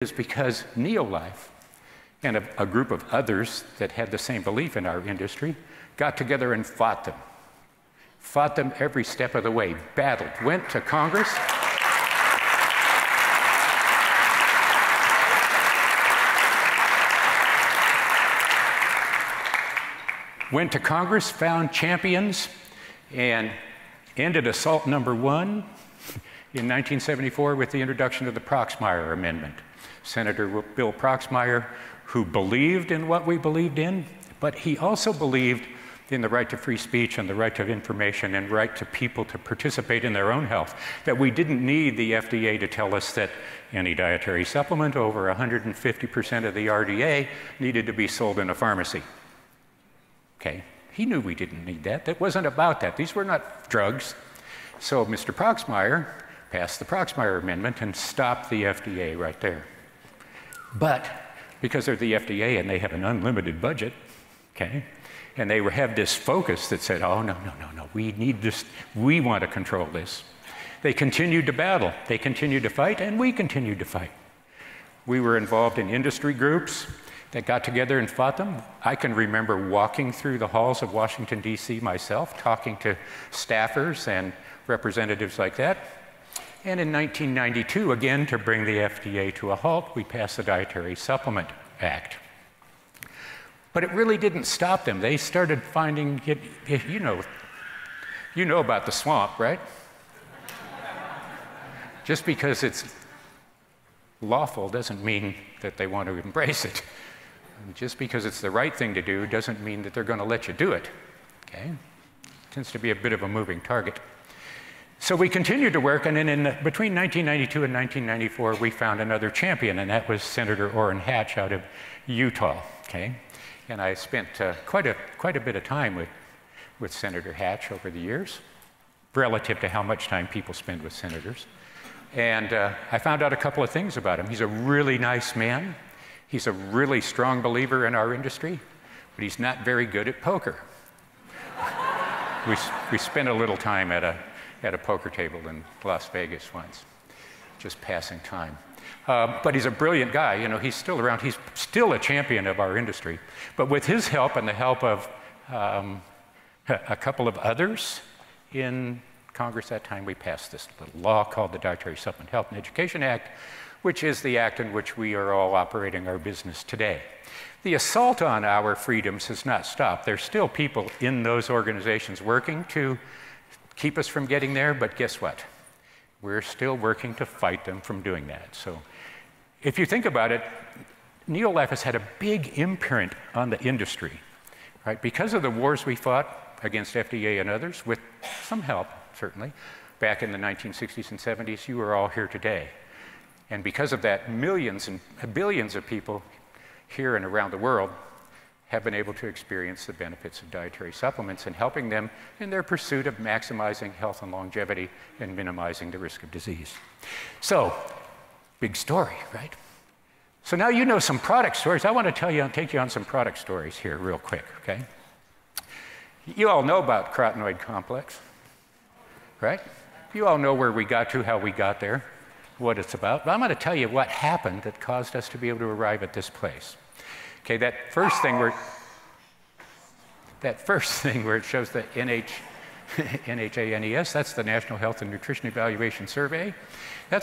is because Neolife and a group of others that had the same belief in our industry got together and fought them. Fought them every step of the way, battled, went to Congress. Went to Congress, found champions, and ended assault number one in 1974 with the introduction of the Proxmire Amendment. Senator Bill Proxmire, who believed in what we believed in, but he also believed in the right to free speech and the right to information and right to people to participate in their own health, that we didn't need the FDA to tell us that any dietary supplement over 150% of the RDA needed to be sold in a pharmacy. Okay, he knew we didn't need that. That wasn't about that. These were not drugs. So Mr. Proxmire passed the Proxmire Amendment and stopped the FDA right there. But because they're the FDA and they have an unlimited budget, okay, and they have this focus that said, oh, no, we need this, we want to control this. They continued to battle, they continued to fight, and we continued to fight. We were involved in industry groups that got together and fought them. I can remember walking through the halls of Washington, D.C. myself, talking to staffers and representatives like that. And in 1992, again, to bring the FDA to a halt, we passed the Dietary Supplement Act. But it really didn't stop them. They started finding, you know about the swamp, right? Just because it's lawful doesn't mean that they want to embrace it. And just because it's the right thing to do doesn't mean that they're going to let you do it, okay? It tends to be a bit of a moving target. So we continued to work, and then between 1992 and 1994, we found another champion, and that was Senator Orrin Hatch out of Utah, okay? And I spent quite a bit of time with Senator Hatch over the years, relative to how much time people spend with senators. And I found out a couple of things about him. He's a really nice man. He's a really strong believer in our industry, but he's not very good at poker. We spent a little time at a poker table in Las Vegas once, just passing time. But he's a brilliant guy. You know, he's still around. He's still a champion of our industry. But with his help and the help of a couple of others in Congress that time, we passed this little law called the Dietary Supplement Health and Education Act, which is the act in which we are all operating our business today. The assault on our freedoms has not stopped. There's still people in those organizations working to keep us from getting there, but guess what? We're still working to fight them from doing that. So if you think about it, Neolife has had a big imprint on the industry, right? Because of the wars we fought against FDA and others, with some help, certainly, back in the 1960s and 70s, you are all here today. And because of that, millions and billions of people here and around the world have been able to experience the benefits of dietary supplements and helping them in their pursuit of maximizing health and longevity and minimizing the risk of disease. So, big story, right? So now you know some product stories. I want to take you on some product stories here real quick, okay? You all know about carotenoid complex, right? You all know where we got to, how we got there, what it's about. But I'm going to tell you what happened that caused us to be able to arrive at this place. Okay, that first thing where it shows the NHANES, that's the National Health and Nutrition Evaluation Survey. That's